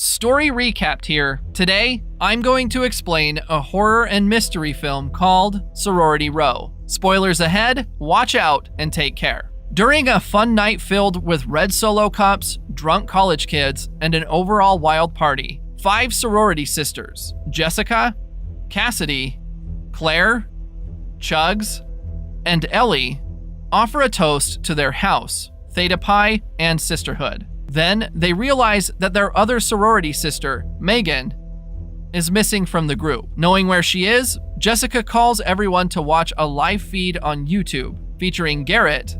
Story recapped here. Today, I'm going to explain a horror and mystery film called Sorority Row. Spoilers ahead, watch out and take care. During a fun night filled with red Solo cups, drunk college kids, and an overall wild party, 5 sorority sisters, Jessica, Cassidy, Claire, Chugs, and Ellie, offer a toast to their house, Theta Pi, and sisterhood. Then they realize that their other sorority sister, Megan, is missing from the group. Knowing where she is, Jessica calls everyone to watch a live feed on YouTube featuring Garrett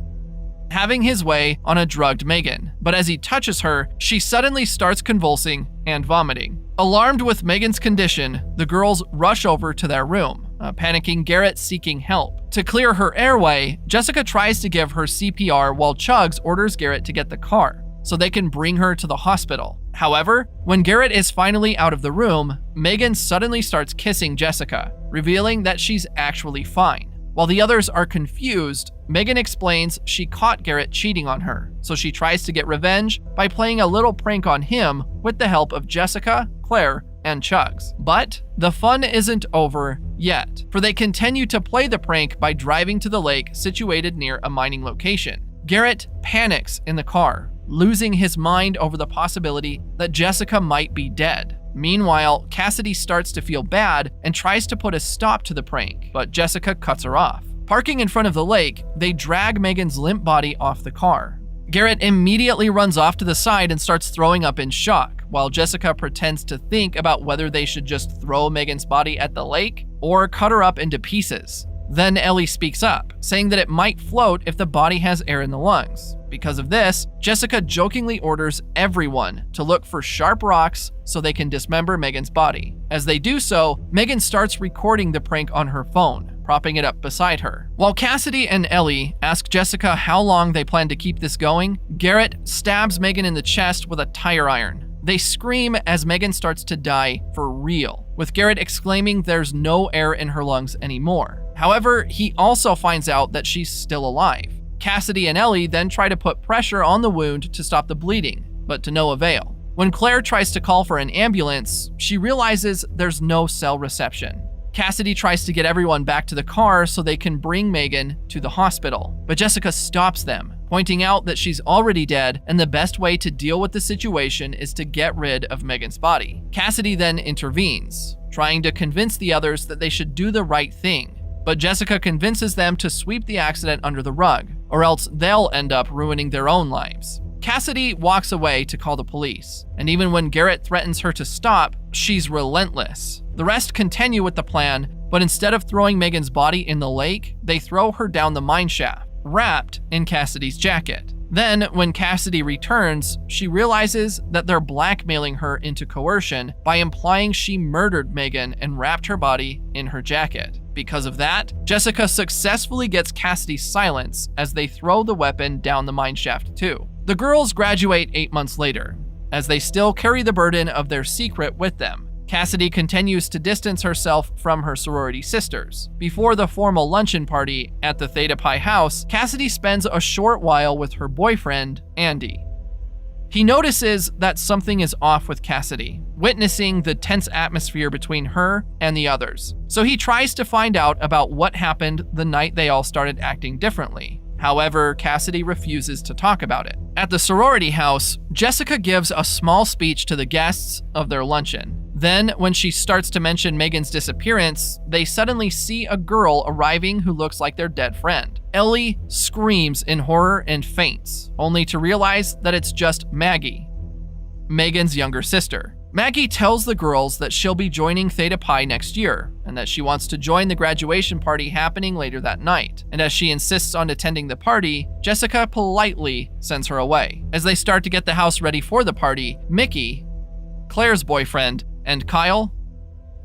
having his way on a drugged Megan. But as he touches her, she suddenly starts convulsing and vomiting. Alarmed with Megan's condition, the girls rush over to their room, panicking Garrett seeking help. To clear her airway, Jessica tries to give her CPR while Chugs orders Garrett to get the car so they can bring her to the hospital. However, when Garrett is finally out of the room, Megan suddenly starts kissing Jessica, revealing that she's actually fine. While the others are confused, Megan explains she caught Garrett cheating on her, so she tries to get revenge by playing a little prank on him with the help of Jessica, Claire, and Chugs. But the fun isn't over yet, for they continue to play the prank by driving to the lake situated near a mining location. Garrett panics in the car, losing his mind over the possibility that Jessica might be dead. Meanwhile, Cassidy starts to feel bad and tries to put a stop to the prank, but Jessica cuts her off. Parking in front of the lake, they drag Megan's limp body off the car. Garrett immediately runs off to the side and starts throwing up in shock, while Jessica pretends to think about whether they should just throw Megan's body at the lake or cut her up into pieces. Then Ellie speaks up, saying that it might float if the body has air in the lungs. Because of this, Jessica jokingly orders everyone to look for sharp rocks so they can dismember Megan's body. As they do so, Megan starts recording the prank on her phone, propping it up beside her. While Cassidy and Ellie ask Jessica how long they plan to keep this going, Garrett stabs Megan in the chest with a tire iron. They scream as Megan starts to die for real, with Garrett exclaiming there's no air in her lungs anymore. However, he also finds out that she's still alive. Cassidy and Ellie then try to put pressure on the wound to stop the bleeding, but to no avail. When Claire tries to call for an ambulance, she realizes there's no cell reception. Cassidy tries to get everyone back to the car so they can bring Megan to the hospital, but Jessica stops them, pointing out that she's already dead and the best way to deal with the situation is to get rid of Megan's body. Cassidy then intervenes, trying to convince the others that they should do the right thing, but Jessica convinces them to sweep the accident under the rug, or else they'll end up ruining their own lives. Cassidy walks away to call the police, and even when Garrett threatens her to stop, she's relentless. The rest continue with the plan, but instead of throwing Megan's body in the lake, they throw her down the mine shaft, wrapped in Cassidy's jacket. Then, when Cassidy returns, she realizes that they're blackmailing her into coercion by implying she murdered Megan and wrapped her body in her jacket. Because of that, Jessica successfully gets Cassidy's silence as they throw the weapon down the mine shaft too. The girls graduate 8 months later, as they still carry the burden of their secret with them. Cassidy continues to distance herself from her sorority sisters. Before the formal luncheon party at the Theta Pi house, Cassidy spends a short while with her boyfriend, Andy. He notices that something is off with Cassidy, witnessing the tense atmosphere between her and the others. So he tries to find out about what happened the night they all started acting differently. However, Cassidy refuses to talk about it. At the sorority house, Jessica gives a small speech to the guests of their luncheon. Then, when she starts to mention Megan's disappearance, they suddenly see a girl arriving who looks like their dead friend. Ellie screams in horror and faints, only to realize that it's just Maggie, Megan's younger sister. Maggie tells the girls that she'll be joining Theta Pi next year, and that she wants to join the graduation party happening later that night. And as she insists on attending the party, Jessica politely sends her away. As they start to get the house ready for the party, Mickey, Claire's boyfriend, and Kyle,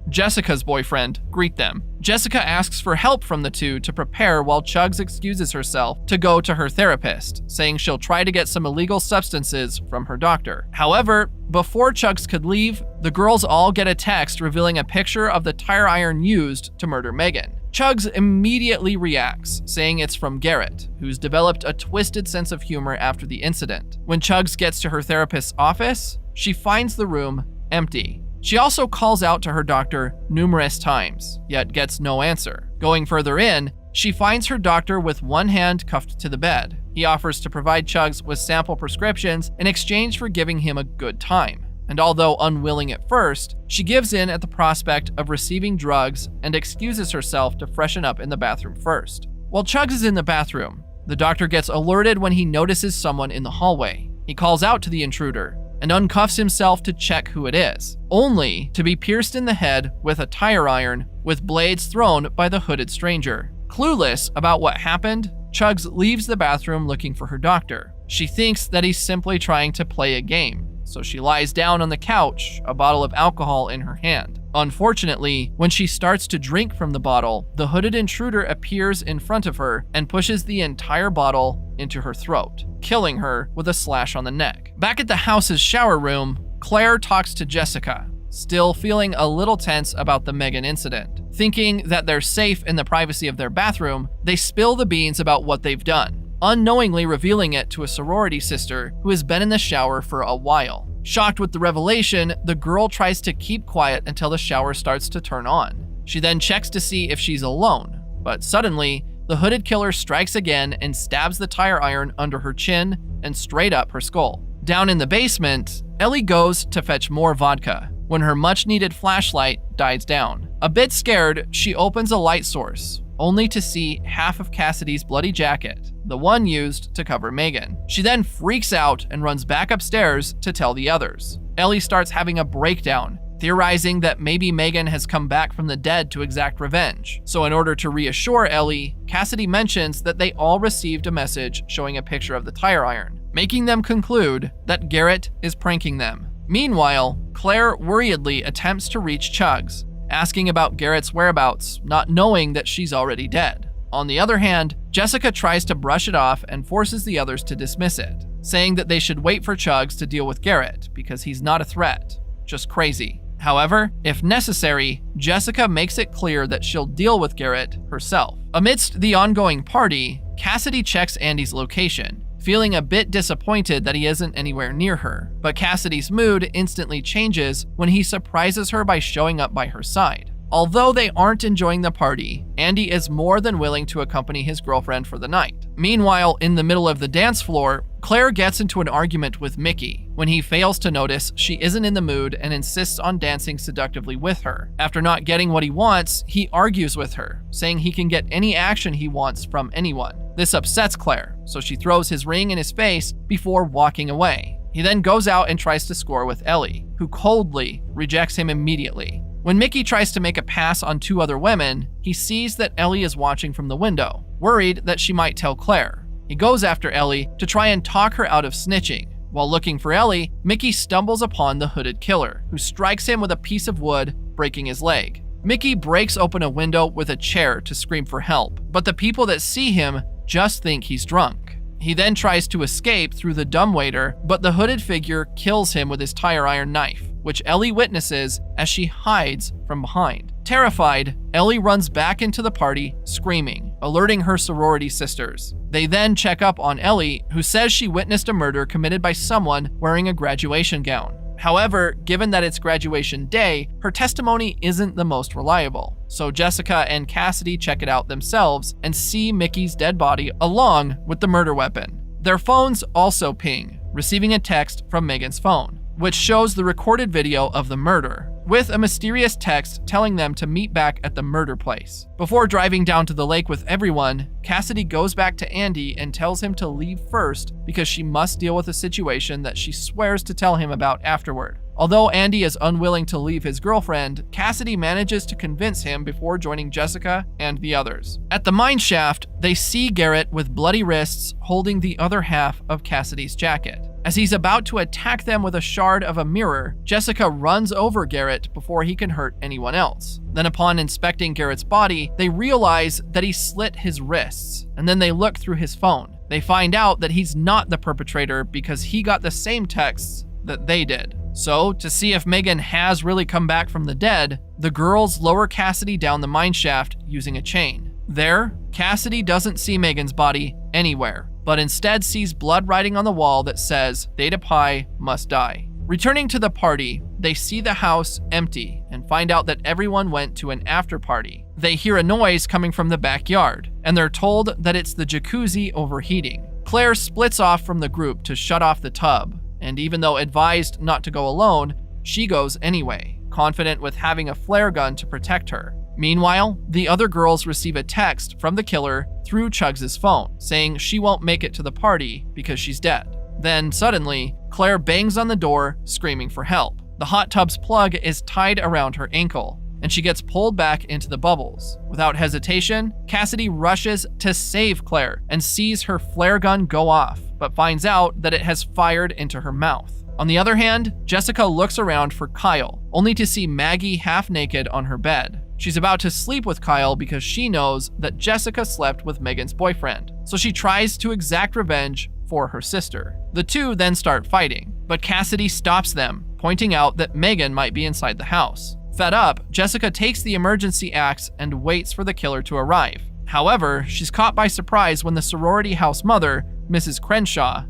Jessica's boyfriend, greet them. Jessica asks for help from the two to prepare while Chugs excuses herself to go to her therapist, saying she'll try to get some illegal substances from her doctor. However, before Chugs could leave, the girls all get a text revealing a picture of the tire iron used to murder Megan. Chugs immediately reacts, saying it's from Garrett, who's developed a twisted sense of humor after the incident. When Chugs gets to her therapist's office, she finds the room empty. She also calls out to her doctor numerous times, yet gets no answer. Going further in, she finds her doctor with one hand cuffed to the bed. He offers to provide Chugs with sample prescriptions in exchange for giving him a good time. And although unwilling at first, she gives in at the prospect of receiving drugs and excuses herself to freshen up in the bathroom first. While Chugs is in the bathroom, the doctor gets alerted when he notices someone in the hallway. He calls out to the intruder and uncuffs himself to check who it is, only to be pierced in the head with a tire iron with blades thrown by the hooded stranger. Clueless about what happened, Chugs leaves the bathroom looking for her doctor. She thinks that he's simply trying to play a game, so she lies down on the couch, a bottle of alcohol in her hand. Unfortunately, when she starts to drink from the bottle, the hooded intruder appears in front of her and pushes the entire bottle into her throat, killing her with a slash on the neck. Back at the house's shower room, Claire talks to Jessica, still feeling a little tense about the Megan incident. Thinking that they're safe in the privacy of their bathroom, they spill the beans about what they've done, unknowingly revealing it to a sorority sister who has been in the shower for a while. Shocked with the revelation, the girl tries to keep quiet until the shower starts to turn on. She then checks to see if she's alone, but suddenly, the hooded killer strikes again and stabs the tire iron under her chin and straight up her skull. Down in the basement, Ellie goes to fetch more vodka when her much-needed flashlight dies down. A bit scared, she opens a light source, only to see half of Cassidy's bloody jacket, the one used to cover Megan. She then freaks out and runs back upstairs to tell the others. Ellie starts having a breakdown, theorizing that maybe Megan has come back from the dead to exact revenge. So in order to reassure Ellie, Cassidy mentions that they all received a message showing a picture of the tire iron, making them conclude that Garrett is pranking them. Meanwhile, Claire worriedly attempts to reach Chugs, asking about Garrett's whereabouts, not knowing that she's already dead. On the other hand, Jessica tries to brush it off and forces the others to dismiss it, saying that they should wait for Chugs to deal with Garrett because he's not a threat, just crazy. However, if necessary, Jessica makes it clear that she'll deal with Garrett herself. Amidst the ongoing party, Cassidy checks Andy's location, feeling a bit disappointed that he isn't anywhere near her. But Cassidy's mood instantly changes when he surprises her by showing up by her side. Although they aren't enjoying the party, Andy is more than willing to accompany his girlfriend for the night. Meanwhile, in the middle of the dance floor, Claire gets into an argument with Mickey when he fails to notice she isn't in the mood and insists on dancing seductively with her. After not getting what he wants, he argues with her, saying he can get any action he wants from anyone. This upsets Claire, so she throws his ring in his face before walking away. He then goes out and tries to score with Ellie, who coldly rejects him immediately. When Mickey tries to make a pass on two other women, he sees that Ellie is watching from the window, worried that she might tell Claire. He goes after Ellie to try and talk her out of snitching. While looking for Ellie, Mickey stumbles upon the hooded killer, who strikes him with a piece of wood, breaking his leg. Mickey breaks open a window with a chair to scream for help, but the people that see him just think he's drunk. He then tries to escape through the dumbwaiter, but the hooded figure kills him with his tire iron knife, which Ellie witnesses as she hides from behind. Terrified, Ellie runs back into the party, screaming, alerting her sorority sisters. They then check up on Ellie, who says she witnessed a murder committed by someone wearing a graduation gown. However, given that it's graduation day, her testimony isn't the most reliable. So Jessica and Cassidy check it out themselves and see Mickey's dead body along with the murder weapon. Their phones also ping, receiving a text from Megan's phone, which shows the recorded video of the murder, with a mysterious text telling them to meet back at the murder place. Before driving down to the lake with everyone, Cassidy goes back to Andy and tells him to leave first because she must deal with a situation that she swears to tell him about afterward. Although Andy is unwilling to leave his girlfriend, Cassidy manages to convince him before joining Jessica and the others. At the mine shaft, they see Garrett with bloody wrists holding the other half of Cassidy's jacket. As he's about to attack them with a shard of a mirror, Jessica runs over Garrett before he can hurt anyone else. Then upon inspecting Garrett's body, they realize that he slit his wrists, and then they look through his phone. They find out that he's not the perpetrator because he got the same texts that they did. So, to see if Megan has really come back from the dead, the girls lower Cassidy down the mine shaft using a chain. There, Cassidy doesn't see Megan's body anywhere, but instead sees blood writing on the wall that says, Theta Pi must die. Returning to the party, they see the house empty and find out that everyone went to an after party. They hear a noise coming from the backyard, and they're told that it's the jacuzzi overheating. Claire splits off from the group to shut off the tub, and even though advised not to go alone, she goes anyway, confident with having a flare gun to protect her. Meanwhile, the other girls receive a text from the killer through Chugs' phone, saying she won't make it to the party because she's dead. Then, suddenly, Claire bangs on the door, screaming for help. The hot tub's plug is tied around her ankle, and she gets pulled back into the bubbles. Without hesitation, Cassidy rushes to save Claire and sees her flare gun go off, but finds out that it has fired into her mouth. On the other hand, Jessica looks around for Kyle, only to see Maggie half naked on her bed. She's about to sleep with Kyle because she knows that Jessica slept with Megan's boyfriend, so she tries to exact revenge for her sister. The two then start fighting, but Cassidy stops them, pointing out that Megan might be inside the house. Fed up, Jessica takes the emergency axe and waits for the killer to arrive. However, she's caught by surprise when the sorority house mother, Mrs. Crenshaw,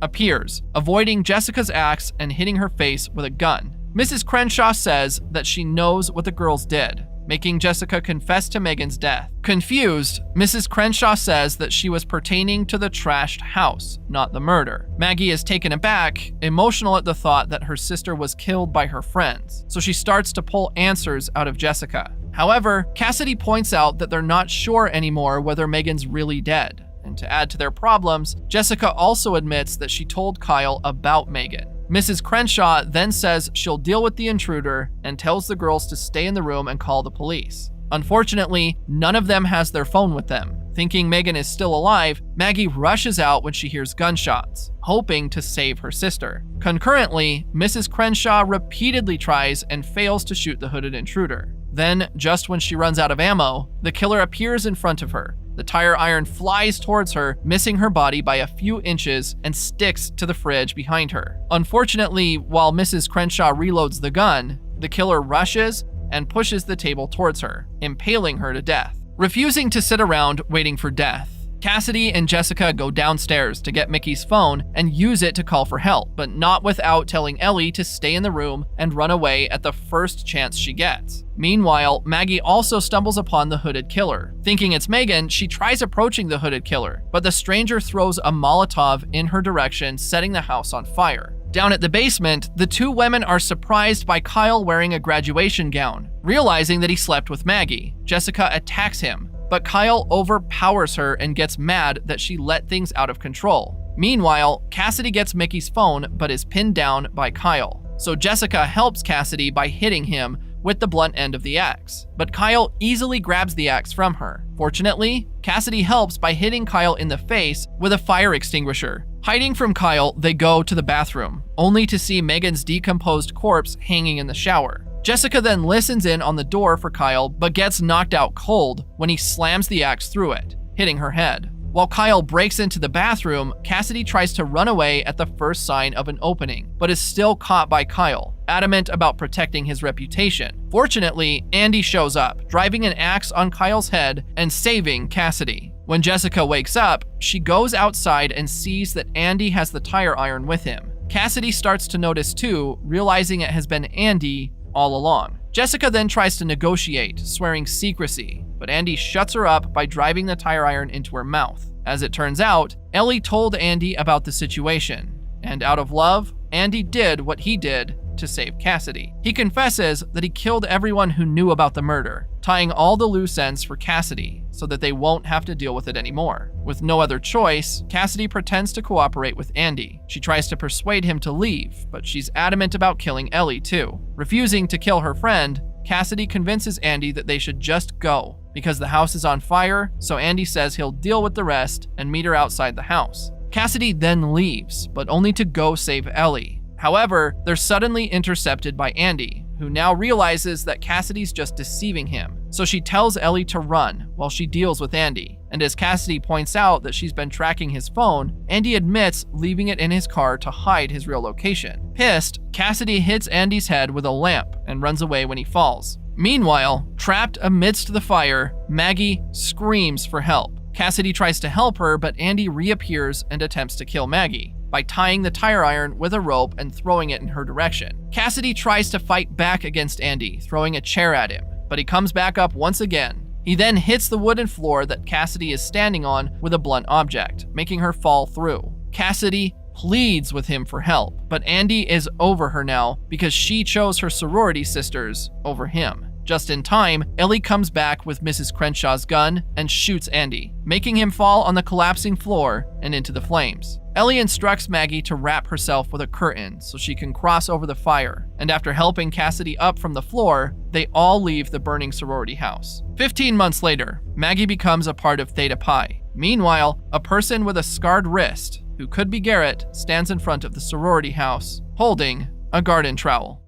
appears, avoiding Jessica's axe and hitting her face with a gun. Mrs. Crenshaw says that she knows what the girls did, making Jessica confess to Megan's death. Confused, Mrs. Crenshaw says that she was pertaining to the trashed house, not the murder. Maggie is taken aback, emotional at the thought that her sister was killed by her friends, so she starts to pull answers out of Jessica. However, Cassidy points out that they're not sure anymore whether Megan's really dead. And to add to their problems, Jessica also admits that she told Kyle about Megan. Mrs. Crenshaw then says she'll deal with the intruder and tells the girls to stay in the room and call the police. Unfortunately, none of them has their phone with them. Thinking Megan is still alive, Maggie rushes out when she hears gunshots, hoping to save her sister. Concurrently, Mrs. Crenshaw repeatedly tries and fails to shoot the hooded intruder. Then, just when she runs out of ammo, the killer appears in front of her. The tire iron flies towards her, missing her body by a few inches and sticks to the fridge behind her. Unfortunately, while Mrs. Crenshaw reloads the gun, the killer rushes and pushes the table towards her, impaling her to death. Refusing to sit around waiting for death, Cassidy and Jessica go downstairs to get Mickey's phone and use it to call for help, but not without telling Ellie to stay in the room and run away at the first chance she gets. Meanwhile, Maggie also stumbles upon the hooded killer. Thinking it's Megan, she tries approaching the hooded killer, but the stranger throws a Molotov in her direction, setting the house on fire. Down at the basement, the two women are surprised by Kyle wearing a graduation gown. Realizing that he slept with Maggie, Jessica attacks him, but Kyle overpowers her and gets mad that she let things out of control. Meanwhile, Cassidy gets Mickey's phone but is pinned down by Kyle. So Jessica helps Cassidy by hitting him with the blunt end of the axe, but Kyle easily grabs the axe from her. Fortunately, Cassidy helps by hitting Kyle in the face with a fire extinguisher. Hiding from Kyle, they go to the bathroom, only to see Megan's decomposed corpse hanging in the shower. Jessica then listens in on the door for Kyle, but gets knocked out cold when he slams the axe through it, hitting her head. While Kyle breaks into the bathroom, Cassidy tries to run away at the first sign of an opening, but is still caught by Kyle, adamant about protecting his reputation. Fortunately, Andy shows up, driving an axe on Kyle's head and saving Cassidy. When Jessica wakes up, she goes outside and sees that Andy has the tire iron with him. Cassidy starts to notice too, realizing it has been Andy all along. Jessica then tries to negotiate, swearing secrecy, but Andy shuts her up by driving the tire iron into her mouth. As it turns out, Ellie told Andy about the situation, and out of love, Andy did what he did to save Cassidy. He confesses that he killed everyone who knew about the murder, tying all the loose ends for Cassidy so that they won't have to deal with it anymore. With no other choice, Cassidy pretends to cooperate with Andy. She tries to persuade him to leave, but she's adamant about killing Ellie too. Refusing to kill her friend, Cassidy convinces Andy that they should just go because the house is on fire, so Andy says he'll deal with the rest and meet her outside the house. Cassidy then leaves, but only to go save Ellie. However, they're suddenly intercepted by Andy, who now realizes that Cassidy's just deceiving him. So she tells Ellie to run while she deals with Andy. And as Cassidy points out that she's been tracking his phone, Andy admits leaving it in his car to hide his real location. Pissed, Cassidy hits Andy's head with a lamp and runs away when he falls. Meanwhile, trapped amidst the fire, Maggie screams for help. Cassidy tries to help her, but Andy reappears and attempts to kill Maggie. by tying the tire iron with a rope and throwing it in her direction. Cassidy tries to fight back against Andy, throwing a chair at him, but he comes back up once again. He then hits the wooden floor that Cassidy is standing on with a blunt object, making her fall through. Cassidy pleads with him for help, but Andy is over her now because she chose her sorority sisters over him. Just in time, Ellie comes back with Mrs. Crenshaw's gun and shoots Andy, making him fall on the collapsing floor and into the flames. Ellie instructs Maggie to wrap herself with a curtain so she can cross over the fire, and after helping Cassidy up from the floor, they all leave the burning sorority house. 15 months later, Maggie becomes a part of Theta Pi. Meanwhile, a person with a scarred wrist, who could be Garrett, stands in front of the sorority house, holding a garden trowel.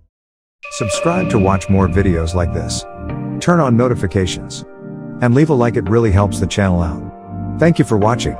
Subscribe to watch more videos like this. Turn on notifications. And leave a like, it really helps the channel out. Thank you for watching.